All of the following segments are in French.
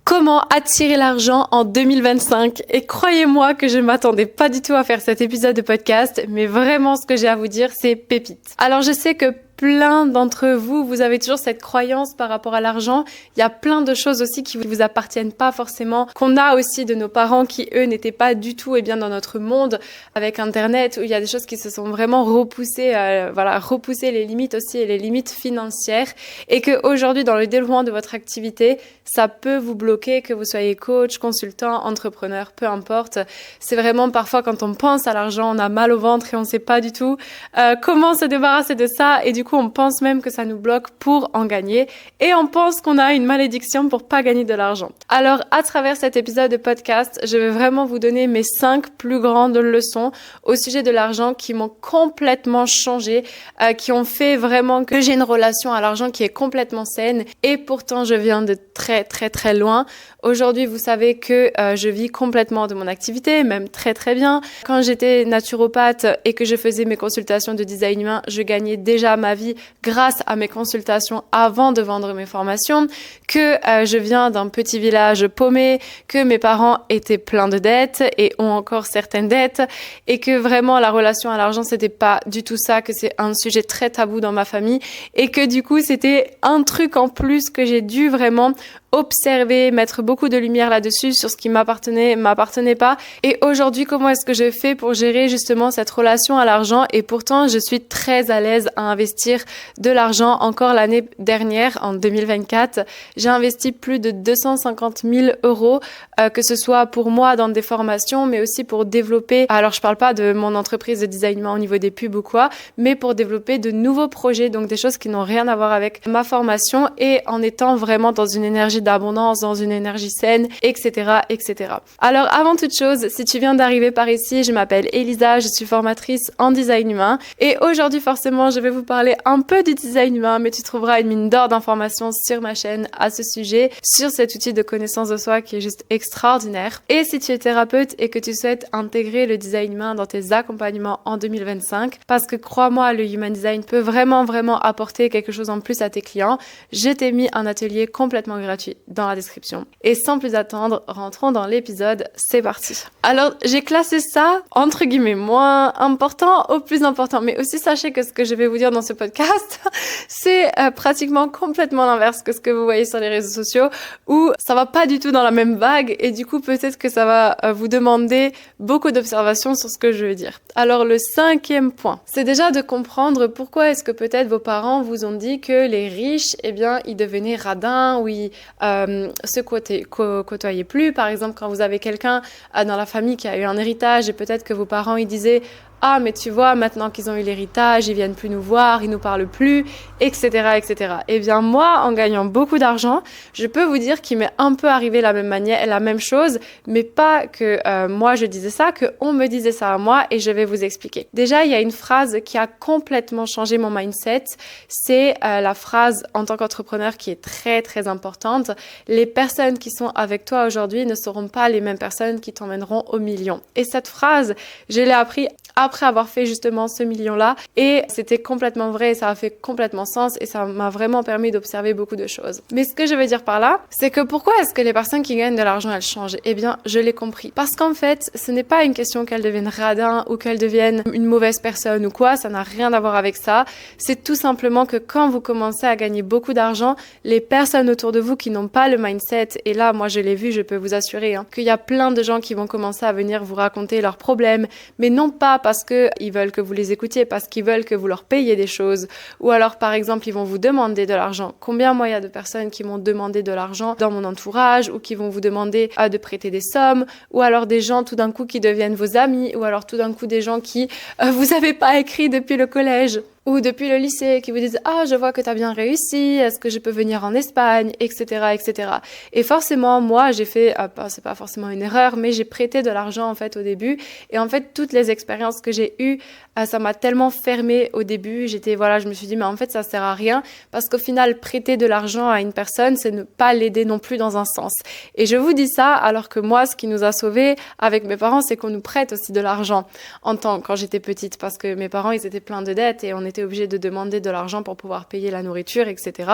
Comment attirer l'argent en 2025? Et croyez-moi que je m'attendais pas du tout à faire cet épisode de podcast, mais vraiment ce que j'ai à vous dire, c'est pépite. Alors je sais que plein d'entre vous, vous avez toujours cette croyance par rapport à l'argent. Il y a plein de choses aussi qui vous appartiennent pas forcément, qu'on a aussi de nos parents qui, eux, n'étaient pas du tout dans notre monde avec Internet, où il y a des choses qui se sont vraiment repoussées, repousser les limites aussi et les limites financières. Et qu'aujourd'hui, dans le développement de votre activité, ça peut vous bloquer, que vous soyez coach, consultant, entrepreneur, peu importe. C'est vraiment parfois quand on pense à l'argent, on a mal au ventre et on sait pas du tout comment se débarrasser de ça. Et du coup, on pense même que ça nous bloque pour en gagner. Et on pense qu'on a une malédiction pour pas gagner de l'argent. Alors, à travers cet épisode de podcast, je vais vraiment vous donner mes 5 plus grandes leçons au sujet de l'argent qui m'ont complètement changé, qui ont fait vraiment que j'ai une relation à l'argent qui est complètement saine. Et pourtant, je viens de très, très, très loin. Aujourd'hui, vous savez que je vis complètement de mon activité, même très, très bien. Quand j'étais naturopathe et que je faisais mes consultations de design humain, je gagnais déjà ma vie grâce à mes consultations avant de vendre mes formations, que je viens d'un petit village paumé, que mes parents étaient pleins de dettes et ont encore certaines dettes, et que vraiment la relation à l'argent, c'était pas du tout ça, que c'est un sujet très tabou dans ma famille, et que du coup, c'était un truc en plus que j'ai dû vraiment observer, mettre beaucoup de lumière là-dessus sur ce qui m'appartenait pas. Et aujourd'hui, comment est-ce que je fais pour gérer justement cette relation à l'argent? Et pourtant, je suis très à l'aise à investir de l'argent. Encore l'année dernière, en 2024, j'ai investi plus de 250 000 euros, que ce soit pour moi dans des formations, mais aussi pour développer, alors je parle pas de mon entreprise de design au niveau des pubs ou quoi, mais pour développer de nouveaux projets, donc des choses qui n'ont rien à voir avec ma formation, et en étant vraiment dans une énergie d'abondance, dans une énergie saine, etc., etc. Alors, avant toute chose, si tu viens d'arriver par ici, je m'appelle Elisa, je suis formatrice en design humain. Et aujourd'hui, forcément, je vais vous parler un peu du design humain, mais tu trouveras une mine d'or d'informations sur ma chaîne à ce sujet, sur cet outil de connaissance de soi qui est juste extraordinaire. Et si tu es thérapeute et que tu souhaites intégrer le design humain dans tes accompagnements en 2025, parce que crois-moi, le human design peut vraiment, vraiment apporter quelque chose en plus à tes clients, je t'ai mis un atelier complètement gratuit dans la description. Et sans plus attendre, rentrons dans l'épisode, c'est parti. Alors, j'ai classé ça, entre guillemets, moins important au plus important. Mais aussi, sachez que ce que je vais vous dire dans ce podcast, c'est pratiquement complètement l'inverse que ce que vous voyez sur les réseaux sociaux, où ça va pas du tout dans la même vague, et du coup, peut-être que ça va vous demander beaucoup d'observations sur ce que je veux dire. Alors, le 5e point, c'est déjà de comprendre pourquoi est-ce que peut-être vos parents vous ont dit que les riches, ils devenaient radins, ou ils se côtoyaient plus. Par exemple, quand vous avez quelqu'un dans la famille qui a eu un héritage, et peut-être que vos parents ils disaient ah, mais tu vois, maintenant qu'ils ont eu l'héritage, ils viennent plus nous voir, ils nous parlent plus, etc., etc. Eh bien, moi, en gagnant beaucoup d'argent, je peux vous dire qu'il m'est un peu arrivé la même chose, mais pas que moi je disais ça, que on me disait ça à moi, et je vais vous expliquer. Déjà, il y a une phrase qui a complètement changé mon mindset. C'est la phrase en tant qu'entrepreneur qui est très, très importante. Les personnes qui sont avec toi aujourd'hui ne seront pas les mêmes personnes qui t'emmèneront au million. Et cette phrase, je l'ai appris après avoir fait justement ce million-là, et c'était complètement vrai, et ça a fait complètement sens, et ça m'a vraiment permis d'observer beaucoup de choses. Mais ce que je veux dire par là, c'est que pourquoi est-ce que les personnes qui gagnent de l'argent, elles changent? Eh bien, je l'ai compris. Parce qu'en fait, ce n'est pas une question qu'elles deviennent radins ou qu'elles deviennent une mauvaise personne ou quoi, ça n'a rien à voir avec ça. C'est tout simplement que quand vous commencez à gagner beaucoup d'argent, les personnes autour de vous qui n'ont pas le mindset, et là, moi je l'ai vu, je peux vous assurer, qu'il y a plein de gens qui vont commencer à venir vous raconter leurs problèmes, mais non pas parce qu'ils veulent que vous les écoutiez, parce qu'ils veulent que vous leur payiez des choses. Ou alors, par exemple, ils vont vous demander de l'argent. Combien moi, il y a de personnes qui m'ont demandé de l'argent dans mon entourage, ou qui vont vous demander de prêter des sommes, ou alors des gens tout d'un coup qui deviennent vos amis, ou alors tout d'un coup des gens qui vous avez pas écrit depuis le collège ou depuis le lycée, qui vous disent « Ah, je vois que tu as bien réussi, est-ce que je peux venir en Espagne ?» etc., etc. Et forcément, moi, j'ai fait, c'est pas forcément une erreur, mais j'ai prêté de l'argent en fait au début. Et en fait, toutes les expériences que j'ai eues, ça m'a tellement fermée au début. Je me suis dit « Mais en fait, ça sert à rien. » Parce qu'au final, prêter de l'argent à une personne, c'est ne pas l'aider non plus dans un sens. Et je vous dis ça, alors que moi, ce qui nous a sauvés avec mes parents, c'est qu'on nous prête aussi de l'argent quand j'étais petite. Parce que mes parents, ils étaient pleins de dettes et on était été obligé de demander de l'argent pour pouvoir payer la nourriture, etc.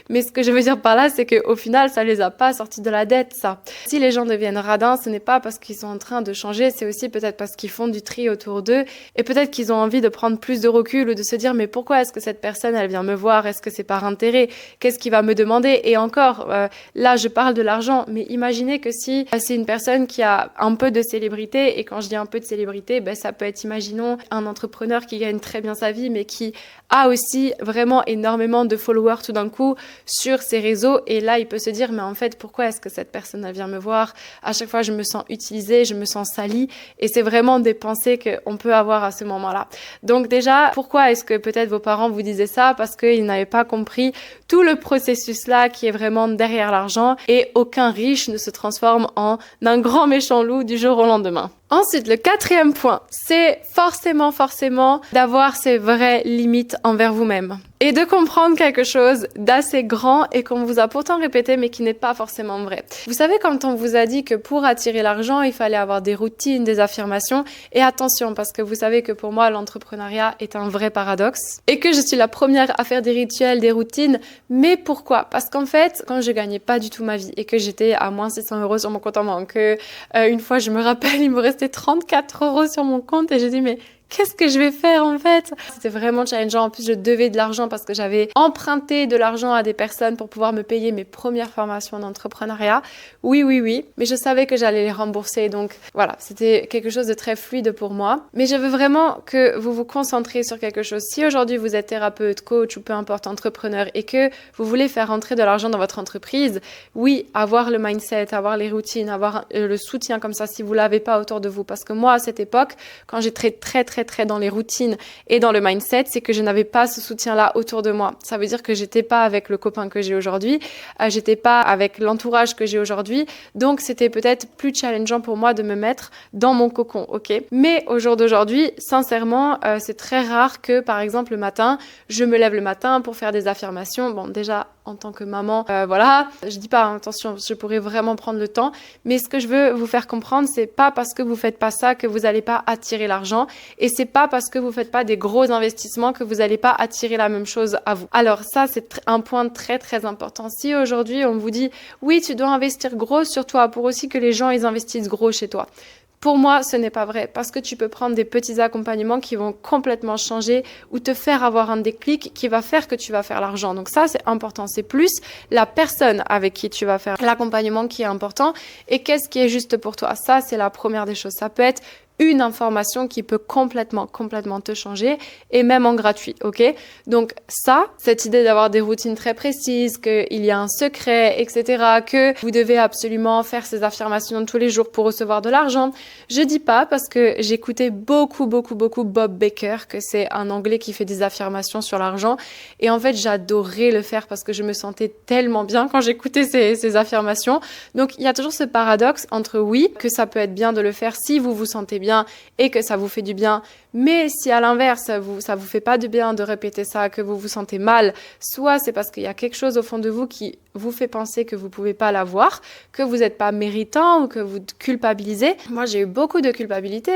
Mais ce que je veux dire par là, c'est qu'au final, ça les a pas sortis de la dette, ça. Si les gens deviennent radins, ce n'est pas parce qu'ils sont en train de changer, c'est aussi peut-être parce qu'ils font du tri autour d'eux et peut-être qu'ils ont envie de prendre plus de recul ou de se dire mais pourquoi est-ce que cette personne, elle vient me voir? Est-ce que c'est par intérêt? Qu'est-ce qu'il va me demander? Et encore, là, je parle de l'argent, mais imaginez que si c'est une personne qui a un peu de célébrité, et quand je dis un peu de célébrité, ça peut être, imaginons, un entrepreneur qui gagne très bien sa vie, mais qui a aussi vraiment énormément de followers tout d'un coup sur ses réseaux, et là, il peut se dire, mais en fait, pourquoi est-ce que cette personne, elle vient me voir? À chaque fois, je me sens utilisée, je me sens salie, et c'est vraiment des pensées qu'on peut avoir à ce moment-là. Donc déjà, pourquoi est-ce que peut-être vos parents vous disaient ça? Parce qu'ils n'avaient pas compris tout le processus là qui est vraiment derrière l'argent, et aucun riche ne se transforme en un grand méchant loup du jour au lendemain. Ensuite, le 4e point, c'est forcément d'avoir ces vraies limites envers vous-même. Et de comprendre quelque chose d'assez grand et qu'on vous a pourtant répété mais qui n'est pas forcément vrai. Vous savez, quand on vous a dit que pour attirer l'argent, il fallait avoir des routines, des affirmations, et attention, parce que vous savez que pour moi, l'entrepreneuriat est un vrai paradoxe et que je suis la première à faire des rituels, des routines. Mais pourquoi? Parce qu'en fait, quand je gagnais pas du tout ma vie et que j'étais à moins 600 € sur mon compte en banque, une fois, je me rappelle, il me restait 34 € sur mon compte et j'ai dit mais qu'est-ce que je vais faire en fait? C'était vraiment challengeant. En plus, je devais de l'argent parce que j'avais emprunté de l'argent à des personnes pour pouvoir me payer mes premières formations d'entrepreneuriat. Oui. Mais je savais que j'allais les rembourser. Donc voilà, c'était quelque chose de très fluide pour moi. Mais je veux vraiment que vous vous concentrez sur quelque chose. Si aujourd'hui vous êtes thérapeute, coach ou peu importe entrepreneur et que vous voulez faire rentrer de l'argent dans votre entreprise, oui, avoir le mindset, avoir les routines, avoir le soutien comme ça si vous l'avez pas autour de vous. Parce que moi, à cette époque, quand j'étais très dans les routines et dans le mindset, c'est que je n'avais pas ce soutien-là autour de moi. Ça veut dire que j'étais pas avec le copain que j'ai aujourd'hui, j'étais pas avec l'entourage que j'ai aujourd'hui, donc c'était peut-être plus challengeant pour moi de me mettre dans mon cocon, ok? Mais au jour d'aujourd'hui, sincèrement, c'est très rare que, par exemple, le matin, je me lève le matin pour faire des affirmations. Bon, déjà, en tant que maman, voilà, je dis pas, attention, je pourrais vraiment prendre le temps, mais ce que je veux vous faire comprendre, c'est pas parce que vous faites pas ça que vous allez pas attirer l'argent, et c'est pas parce que vous faites pas des gros investissements que vous allez pas attirer la même chose à vous. Alors ça, c'est un point très important. Si aujourd'hui on vous dit oui, tu dois investir gros sur toi pour aussi que les gens ils investissent gros chez toi. Pour moi, ce n'est pas vrai parce que tu peux prendre des petits accompagnements qui vont complètement changer ou te faire avoir un déclic qui va faire que tu vas faire l'argent. Donc ça, c'est important. C'est plus la personne avec qui tu vas faire l'accompagnement qui est important et qu'est-ce qui est juste pour toi. Ça, c'est la première des choses. Ça peut être une information qui peut complètement te changer et même en gratuit, ok? Donc ça, cette idée d'avoir des routines très précises, qu'il y a un secret, etc., que vous devez absolument faire ces affirmations tous les jours pour recevoir de l'argent, je dis pas parce que j'écoutais beaucoup Bob Baker, que c'est un Anglais qui fait des affirmations sur l'argent et en fait j'adorais le faire parce que je me sentais tellement bien quand j'écoutais ces affirmations. Donc il y a toujours ce paradoxe entre oui, que ça peut être bien de le faire si vous vous sentez bien et que ça vous fait du bien, mais si à l'inverse ça vous fait pas du bien de répéter ça, que vous vous sentez mal, soit c'est parce qu'il y a quelque chose au fond de vous qui vous fait penser que vous pouvez pas l'avoir, que vous n'êtes pas méritant ou que vous culpabilisez. Moi j'ai eu beaucoup de culpabilité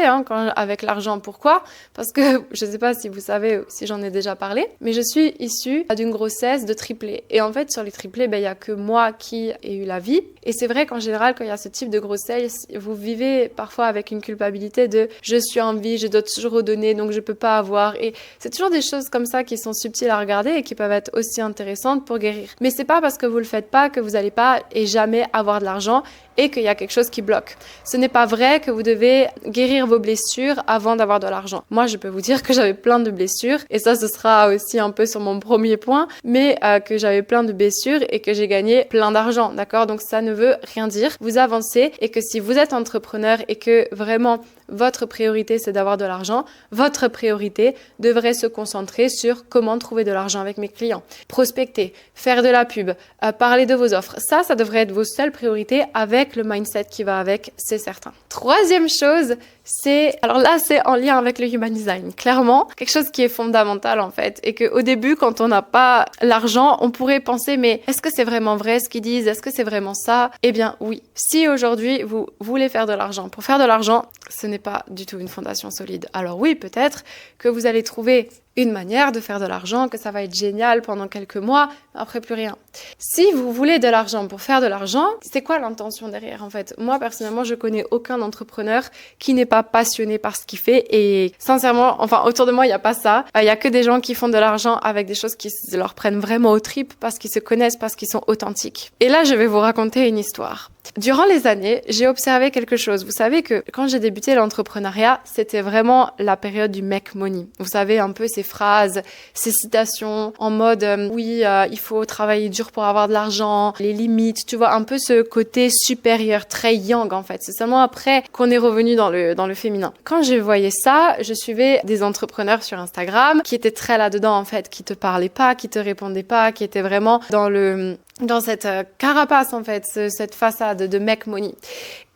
avec l'argent. Pourquoi? Parce que je sais pas si vous savez, si j'en ai déjà parlé, mais je suis issue d'une grossesse de triplé et en fait sur les triplés il y a que moi qui ai eu la vie et c'est vrai qu'en général quand il y a ce type de grossesse vous vivez parfois avec une culpabilité de je suis en vie, je dois toujours redonner donc je peux pas avoir, et c'est toujours des choses comme ça qui sont subtiles à regarder et qui peuvent être aussi intéressantes pour guérir. Mais c'est pas parce que vous le faites pas que vous allez pas et jamais avoir de l'argent et qu'il y a quelque chose qui bloque. Ce n'est pas vrai que vous devez guérir vos blessures avant d'avoir de l'argent. Moi, je peux vous dire que j'avais plein de blessures et ça, ce sera aussi un peu sur mon premier point, mais que j'avais plein de blessures et que j'ai gagné plein d'argent, d'accord? Donc ça ne veut rien dire. Vous avancez et que si vous êtes entrepreneur et que vraiment votre priorité c'est d'avoir de l'argent, votre priorité devrait se concentrer sur comment trouver de l'argent avec mes clients. Prospecter, faire de la pub, parler de vos offres. Ça devrait être vos seules priorités avec le mindset qui va avec, c'est certain. Troisième chose, c'est en lien avec le human design. Clairement, quelque chose qui est fondamental en fait et que au début quand on n'a pas l'argent, on pourrait penser mais est-ce que c'est vraiment vrai ce qu'ils disent? Est-ce que c'est vraiment ça? Eh bien oui. Si aujourd'hui vous voulez faire de l'argent, pour faire de l'argent, ce n'est pas du tout une fondation solide. Alors oui, peut-être que vous allez trouver une manière de faire de l'argent, que ça va être génial pendant quelques mois, après plus rien. Si vous voulez de l'argent pour faire de l'argent, c'est quoi l'intention derrière en fait? Moi personnellement, je connais aucun entrepreneur qui n'est pas passionné par ce qu'il fait et sincèrement, enfin autour de moi, il n'y a pas ça. Il y a que des gens qui font de l'argent avec des choses qui leur prennent vraiment aux tripes parce qu'ils se connaissent, parce qu'ils sont authentiques. Et là, je vais vous raconter une histoire. Durant les années, j'ai observé quelque chose. Vous savez que quand j'ai débuté l'entrepreneuriat, c'était vraiment la période du make money. Vous savez, un peu ces phrases, ces citations en mode oui, il faut travailler dur pour avoir de l'argent, les limites, tu vois, un peu ce côté supérieur, très yang en fait. C'est seulement après qu'on est revenu dans le féminin. Quand je voyais ça, je suivais des entrepreneurs sur Instagram qui étaient très là-dedans en fait, qui te parlaient pas, qui te répondaient pas, qui étaient vraiment dans cette carapace en fait, cette façade de make money.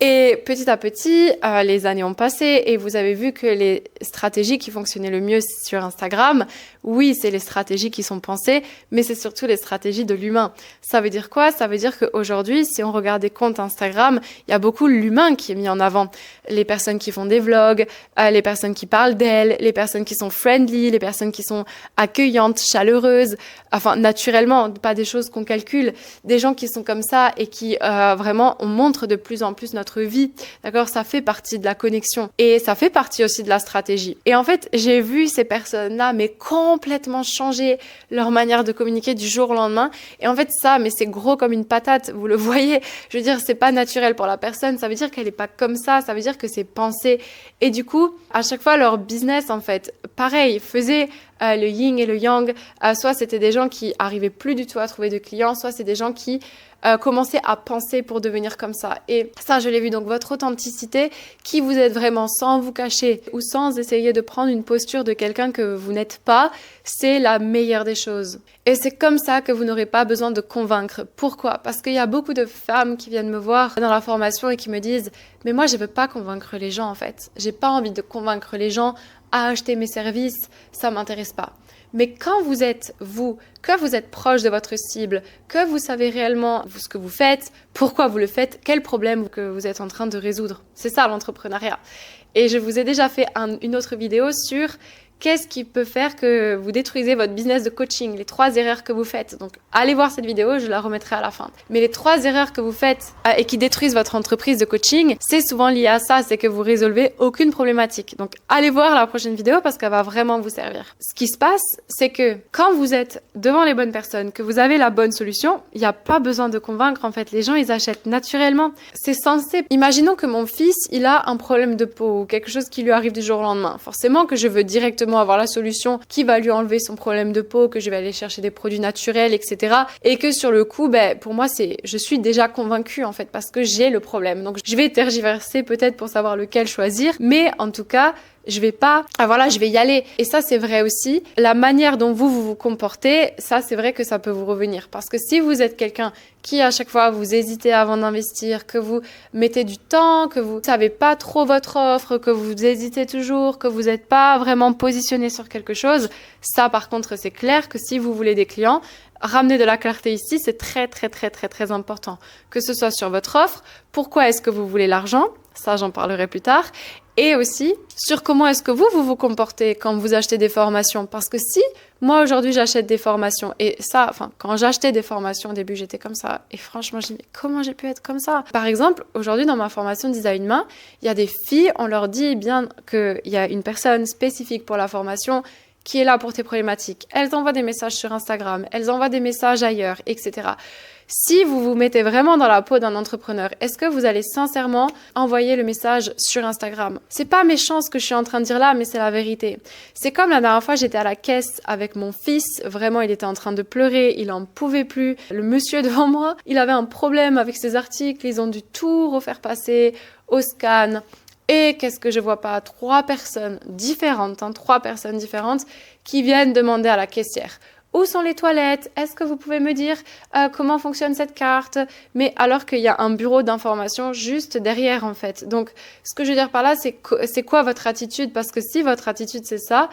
Et petit à petit, les années ont passé et vous avez vu que les stratégies qui fonctionnaient le mieux sur Instagram, oui, c'est les stratégies qui sont pensées, mais c'est surtout les stratégies de l'humain. Ça veut dire quoi? Ça veut dire qu'aujourd'hui, si on regarde des comptes Instagram, il y a beaucoup l'humain qui est mis en avant. Les personnes qui font des vlogs, les personnes qui parlent d'elles, les personnes qui sont friendly, les personnes qui sont accueillantes, chaleureuses, enfin naturellement, pas des choses qu'on calcule, des gens qui sont comme ça et qui vraiment, on montre de plus en plus notre vie, d'accord? Ça fait partie de la connexion et ça fait partie aussi de la stratégie. Et en fait, j'ai vu ces personnes-là, mais complètement changer leur manière de communiquer du jour au lendemain. Et en fait, ça, mais c'est gros comme une patate, vous le voyez. Je veux dire, c'est pas naturel pour la personne. Ça veut dire qu'elle est pas comme ça. Ça veut dire que c'est pensé. Et du coup, à chaque fois, leur business, en fait, pareil, faisait le yin et le yang. Soit c'était des gens qui arrivaient plus du tout à trouver de clients, soit c'est des gens qui commencer à penser pour devenir comme ça. Et ça, je l'ai vu. Donc, votre authenticité, qui vous êtes vraiment sans vous cacher ou sans essayer de prendre une posture de quelqu'un que vous n'êtes pas, c'est la meilleure des choses. Et c'est comme ça que vous n'aurez pas besoin de convaincre. Pourquoi? Parce qu'il y a beaucoup de femmes qui viennent me voir dans la formation et qui me disent « Mais moi, je veux pas convaincre les gens, en fait. J'ai pas envie de convaincre les gens à acheter mes services. Ça m'intéresse pas. » Mais quand vous êtes vous, que vous êtes proche de votre cible, que vous savez réellement ce que vous faites, pourquoi vous le faites, quel problème que vous êtes en train de résoudre. C'est ça l'entrepreneuriat. Et je vous ai déjà fait une autre vidéo sur qu'est-ce qui peut faire que vous détruisez votre business de coaching, les 3 erreurs que vous faites. Donc, allez voir cette vidéo, je la remettrai à la fin. Mais les 3 erreurs que vous faites et qui détruisent votre entreprise de coaching, c'est souvent lié à ça, c'est que vous résolvez aucune problématique. Donc, allez voir la prochaine vidéo parce qu'elle va vraiment vous servir. Ce qui se passe, c'est que quand vous êtes devant les bonnes personnes, que vous avez la bonne solution, il n'y a pas besoin de convaincre. En fait, les gens, ils achètent naturellement. C'est censé. Imaginons que mon fils, il a un problème de peau ou quelque chose qui lui arrive du jour au lendemain. Forcément que je veux directement avoir la solution qui va lui enlever son problème de peau, que je vais aller chercher des produits naturels, etc. Et que sur le coup, pour moi, je suis déjà convaincue en fait parce que j'ai le problème. Donc, je vais tergiverser peut-être pour savoir lequel choisir, mais en tout cas, je vais y aller. Et ça, c'est vrai aussi. La manière dont vous comportez, ça, c'est vrai que ça peut vous revenir. Parce que si vous êtes quelqu'un qui, à chaque fois, vous hésitez avant d'investir, que vous mettez du temps, que vous savez pas trop votre offre, que vous hésitez toujours, que vous n'êtes pas vraiment positionné sur quelque chose, ça, par contre, c'est clair que si vous voulez des clients, ramener de la clarté ici, c'est très, très, très, très, très important. Que ce soit sur votre offre, pourquoi est-ce que vous voulez l'argent? Ça, j'en parlerai plus tard. Et aussi, sur comment est-ce que vous comportez quand vous achetez des formations. Parce que si, moi, aujourd'hui, j'achète des formations, et ça, quand j'achetais des formations, au début, j'étais comme ça. Et franchement, je me dis, mais comment j'ai pu être comme ça? Par exemple, aujourd'hui, dans ma formation Design Main, il y a des filles, on leur dit bien qu'il y a une personne spécifique pour la formation qui est là pour tes problématiques. Elles envoient des messages sur Instagram, elles envoient des messages ailleurs, etc. Si vous vous mettez vraiment dans la peau d'un entrepreneur, est-ce que vous allez sincèrement envoyer le message sur Instagram? C'est pas méchant ce que je suis en train de dire là, mais c'est la vérité. C'est comme la dernière fois, j'étais à la caisse avec mon fils. Vraiment, il était en train de pleurer, il en pouvait plus. Le monsieur devant moi, il avait un problème avec ses articles, ils ont dû tout refaire passer au scan. Et qu'est-ce que je vois pas? 3 personnes différentes qui viennent demander à la caissière. où sont les toilettes? Est-ce que vous pouvez me dire comment fonctionne cette carte? Mais alors qu'il y a un bureau d'information juste derrière en fait. Donc ce que je veux dire par là, c'est quoi votre attitude? Parce que si votre attitude c'est ça,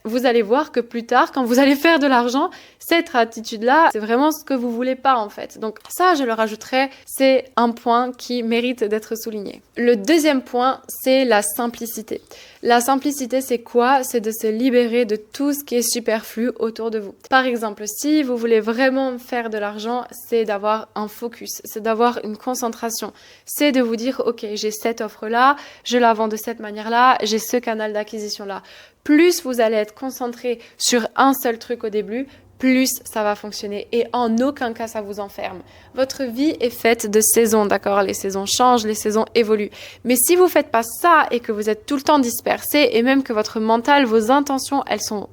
vous allez voir que plus tard, quand vous allez faire de l'argent, cette attitude-là, c'est vraiment ce que vous voulez pas en fait. Donc ça, je le rajouterais, c'est un point qui mérite d'être souligné. Le deuxième point, c'est la simplicité. La simplicité, c'est quoi? C'est de se libérer de tout ce qui est superflu autour de vous. Par exemple, si vous voulez vraiment faire de l'argent, c'est d'avoir un focus, c'est d'avoir une concentration. C'est de vous dire, ok, j'ai cette offre-là, je la vends de cette manière-là, j'ai ce canal d'acquisition-là. Plus vous allez être concentré sur un seul truc au début, plus ça va fonctionner et en aucun cas ça vous enferme. Votre vie est faite de saisons, d'accord? Les saisons changent, les saisons évoluent. Mais si vous faites pas ça et que vous êtes tout le temps dispersé et même que votre mental, vos intentions, elles sont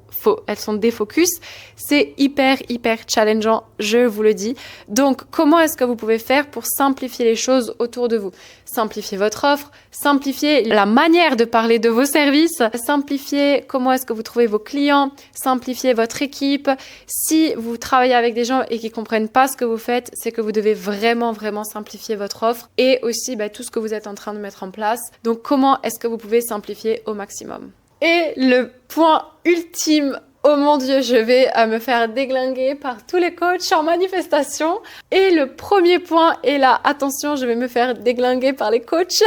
défocus, c'est hyper challengeant, je vous le dis. Donc, comment est-ce que vous pouvez faire pour simplifier les choses autour de vous? Simplifier votre offre, simplifier la manière de parler de vos services, simplifier comment est-ce que vous trouvez vos clients, simplifier votre équipe. Si vous travaillez avec des gens et qui comprennent pas ce que vous faites, c'est que vous devez vraiment simplifier votre offre et aussi tout ce que vous êtes en train de mettre en place. Donc, comment est-ce que vous pouvez simplifier au maximum? Et le point ultime, oh mon Dieu, je vais me faire déglinguer par tous les coachs en manifestation. Et le premier point, et là, attention, je vais me faire déglinguer par les coachs.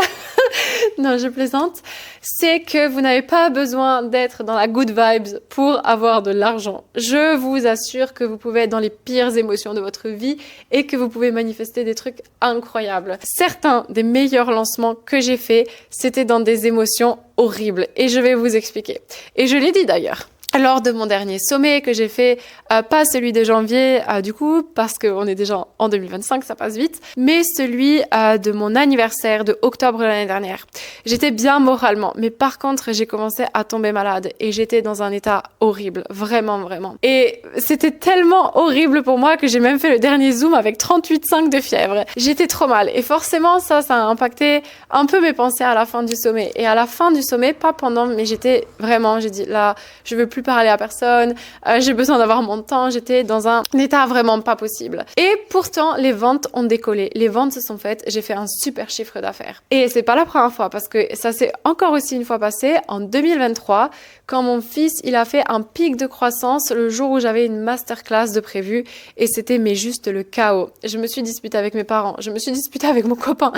Non, je plaisante. C'est que vous n'avez pas besoin d'être dans la good vibes pour avoir de l'argent. Je vous assure que vous pouvez être dans les pires émotions de votre vie et que vous pouvez manifester des trucs incroyables. Certains des meilleurs lancements que j'ai faits, c'était dans des émotions horribles. Et je vais vous expliquer. Et je l'ai dit d'ailleurs. Lors de mon dernier sommet que j'ai fait, pas celui de janvier du coup, parce qu'on est déjà en 2025, ça passe vite, mais celui de mon anniversaire de octobre de l'année dernière. J'étais bien moralement, mais par contre, j'ai commencé à tomber malade et j'étais dans un état horrible, vraiment. Et c'était tellement horrible pour moi que j'ai même fait le dernier Zoom avec 38,5 de fièvre. J'étais trop mal et forcément, ça a impacté un peu mes pensées à la fin du sommet. Et à la fin du sommet, pas pendant, mais j'ai dit là, je veux plus parler à personne, j'ai besoin d'avoir mon temps, j'étais dans un état vraiment pas possible. Et pourtant, les ventes ont décollé, les ventes se sont faites, j'ai fait un super chiffre d'affaires. Et c'est pas la première fois parce que ça s'est encore aussi une fois passé en 2023 quand mon fils, il a fait un pic de croissance le jour où j'avais une masterclass de prévu et c'était juste le chaos. Je me suis disputée avec mes parents, je me suis disputée avec mon copain.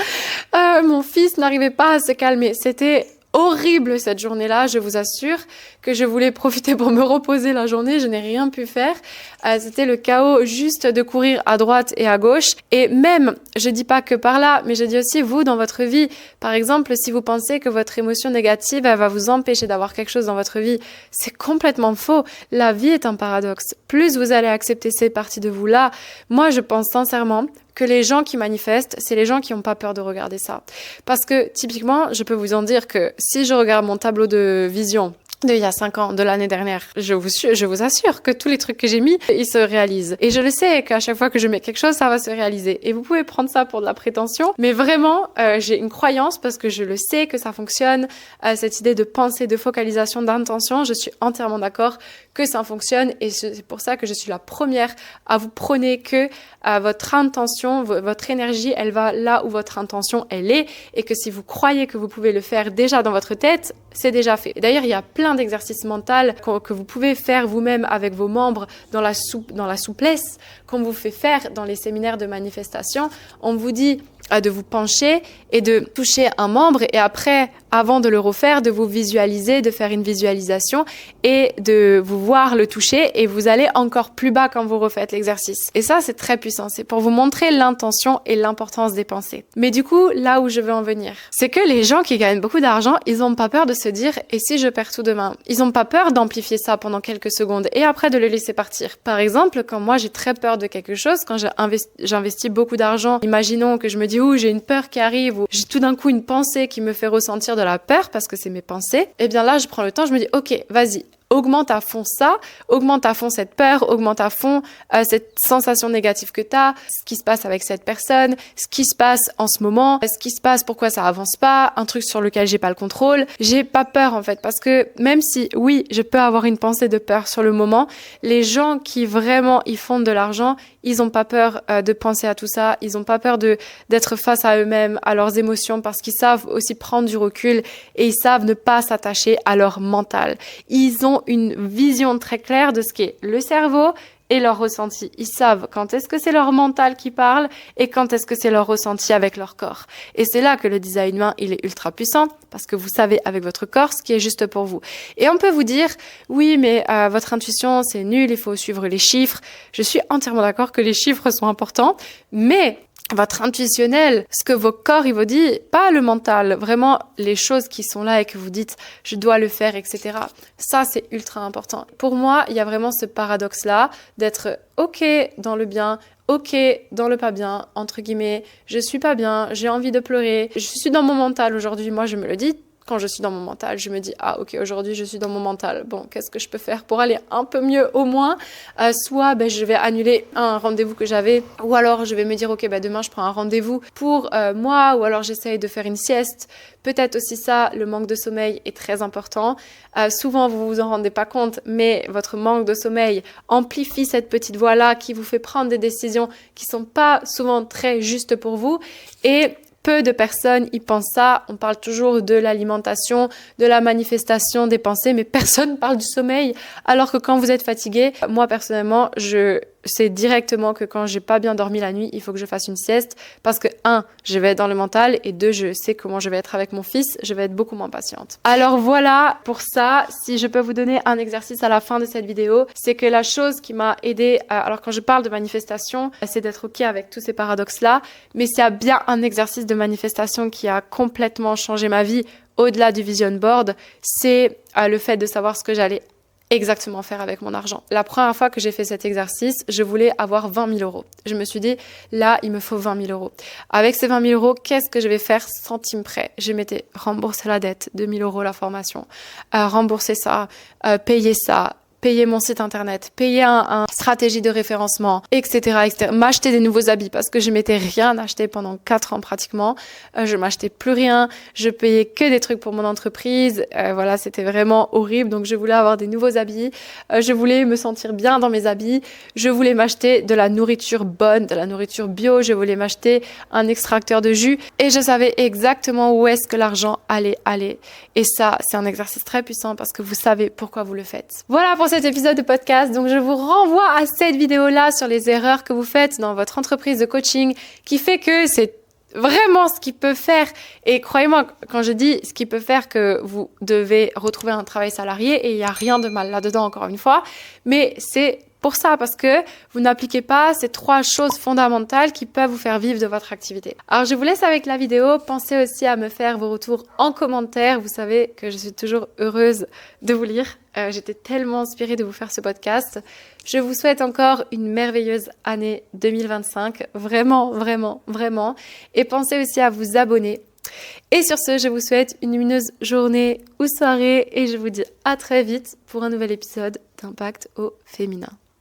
Mon fils n'arrivait pas à se calmer, c'était horrible cette journée-là, je vous assure que je voulais profiter pour me reposer la journée, je n'ai rien pu faire. C'était le chaos juste de courir à droite et à gauche. Et même, je dis pas que par là, mais je dis aussi vous dans votre vie. Par exemple, si vous pensez que votre émotion négative, elle va vous empêcher d'avoir quelque chose dans votre vie, c'est complètement faux. La vie est un paradoxe. Plus vous allez accepter ces parties de vous-là, moi je pense sincèrement que les gens qui manifestent, c'est les gens qui n'ont pas peur de regarder ça. Parce que typiquement, je peux vous en dire que si je regarde mon tableau de vision d'il y a 5 ans, de l'année dernière, je vous assure que tous les trucs que j'ai mis, ils se réalisent. Et je le sais qu'à chaque fois que je mets quelque chose, ça va se réaliser. Et vous pouvez prendre ça pour de la prétention, mais vraiment, j'ai une croyance parce que je le sais que ça fonctionne. Cette idée de pensée, de focalisation, d'intention, je suis entièrement d'accord que ça fonctionne et c'est pour ça que je suis la première à vous prôner que votre intention, votre énergie, elle va là où votre intention, elle est et que si vous croyez que vous pouvez le faire déjà dans votre tête, c'est déjà fait. Et d'ailleurs, il y a plein d'exercices mentaux que vous pouvez faire vous-même avec vos membres dans la souplesse qu'on vous fait faire dans les séminaires de manifestation. On vous dit de vous pencher et de toucher un membre et après, avant de le refaire, de vous visualiser, de faire une visualisation et de vous voir le toucher et vous allez encore plus bas quand vous refaites l'exercice. Et ça, c'est très puissant. C'est pour vous montrer l'intention et l'importance des pensées. Mais du coup, là où je veux en venir, c'est que les gens qui gagnent beaucoup d'argent, ils ont pas peur de se dire « et si je perds tout demain ?» Ils ont pas peur d'amplifier ça pendant quelques secondes et après de le laisser partir. Par exemple, quand moi j'ai très peur de quelque chose, quand j'investis beaucoup d'argent, imaginons que je me dis « j'ai une peur qui arrive » ou j'ai tout d'un coup une pensée qui me fait ressentir de la peur parce que c'est mes pensées, et bien là je prends le temps, je me dis « ok, vas-y ». augmente à fond ça, augmente à fond cette peur, augmente à fond cette sensation négative que tu as, ce qui se passe avec cette personne, ce qui se passe en ce moment, ce qui se passe, pourquoi ça avance pas, un truc sur lequel j'ai pas le contrôle. J'ai pas peur en fait, parce que même si oui, je peux avoir une pensée de peur sur le moment, les gens qui vraiment y font de l'argent, ils ont pas peur de penser à tout ça, ils ont pas peur d'être face à eux-mêmes, à leurs émotions, parce qu'ils savent aussi prendre du recul et ils savent ne pas s'attacher à leur mental. Ils ont une vision très claire de ce qu'est le cerveau et leur ressenti. Ils savent quand est-ce que c'est leur mental qui parle et quand est-ce que c'est leur ressenti avec leur corps. Et c'est là que le design humain, il est ultra puissant parce que vous savez avec votre corps ce qui est juste pour vous. Et on peut vous dire, oui, mais votre intuition, c'est nul, il faut suivre les chiffres. Je suis entièrement d'accord que les chiffres sont importants, mais votre intuitionnel, ce que vos corps, il vous dit, pas le mental, vraiment les choses qui sont là et que vous dites, je dois le faire, etc. Ça, c'est ultra important. Pour moi, il y a vraiment ce paradoxe-là d'être OK dans le bien, OK dans le pas bien, entre guillemets, je suis pas bien, j'ai envie de pleurer, je suis dans mon mental aujourd'hui, moi je me le dis. Quand je suis dans mon mental, je me dis, ah ok, aujourd'hui je suis dans mon mental. Bon, qu'est-ce que je peux faire pour aller un peu mieux au moins soit je vais annuler un rendez-vous que j'avais, ou alors je vais me dire, ok, demain je prends un rendez-vous pour moi, ou alors j'essaye de faire une sieste. Peut-être aussi ça, le manque de sommeil est très important. Souvent, vous vous en rendez pas compte, mais votre manque de sommeil amplifie cette petite voix-là qui vous fait prendre des décisions qui sont pas souvent très justes pour vous. Et peu de personnes y pensent ça. On parle toujours de l'alimentation, de la manifestation des pensées, mais personne parle du sommeil. Alors que quand vous êtes fatigué, moi personnellement, je sais directement que quand j'ai pas bien dormi la nuit, il faut que je fasse une sieste parce que 1, je vais être dans le mental et 2, je sais comment je vais être avec mon fils, je vais être beaucoup moins patiente. Alors voilà pour ça, si je peux vous donner un exercice à la fin de cette vidéo, c'est que la chose qui m'a aidée, alors quand je parle de manifestation, c'est d'être ok avec tous ces paradoxes-là, mais s'il y a bien un exercice de manifestation qui a complètement changé ma vie au-delà du vision board, c'est le fait de savoir ce que j'allais exactement faire avec mon argent. La première fois que j'ai fait cet exercice, je voulais avoir 20 000 euros. Je me suis dit, là, il me faut 20 000 euros. Avec ces 20 000 euros, qu'est-ce que je vais faire centime près? Je m'étais remboursé la dette, 2 000 euros la formation, rembourser ça, payer ça, payer mon site internet, payer un stratégie de référencement, etc., etc. M'acheter des nouveaux habits parce que je m'étais rien acheté pendant 4 ans pratiquement. Je m'achetais plus rien. Je payais que des trucs pour mon entreprise. Voilà, c'était vraiment horrible. Donc, je voulais avoir des nouveaux habits. Je voulais me sentir bien dans mes habits. Je voulais m'acheter de la nourriture bonne, de la nourriture bio. Je voulais m'acheter un extracteur de jus. Et je savais exactement où est-ce que l'argent allait aller. Et ça, c'est un exercice très puissant parce que vous savez pourquoi vous le faites. Voilà pour cet épisode de podcast. Donc, je vous renvoie à cette vidéo-là sur les erreurs que vous faites dans votre entreprise de coaching qui fait que c'est vraiment ce qui peut faire. Et croyez-moi, quand je dis ce qui peut faire que vous devez retrouver un travail salarié, et il n'y a rien de mal là-dedans encore une fois, mais c'est pour ça, parce que vous n'appliquez pas ces 3 choses fondamentales qui peuvent vous faire vivre de votre activité. Alors, je vous laisse avec la vidéo. Pensez aussi à me faire vos retours en commentaire. Vous savez que je suis toujours heureuse de vous lire. J'étais tellement inspirée de vous faire ce podcast. Je vous souhaite encore une merveilleuse année 2025. Vraiment, vraiment, vraiment. Et pensez aussi à vous abonner. Et sur ce, je vous souhaite une lumineuse journée ou soirée et je vous dis à très vite pour un nouvel épisode d'Impact au féminin.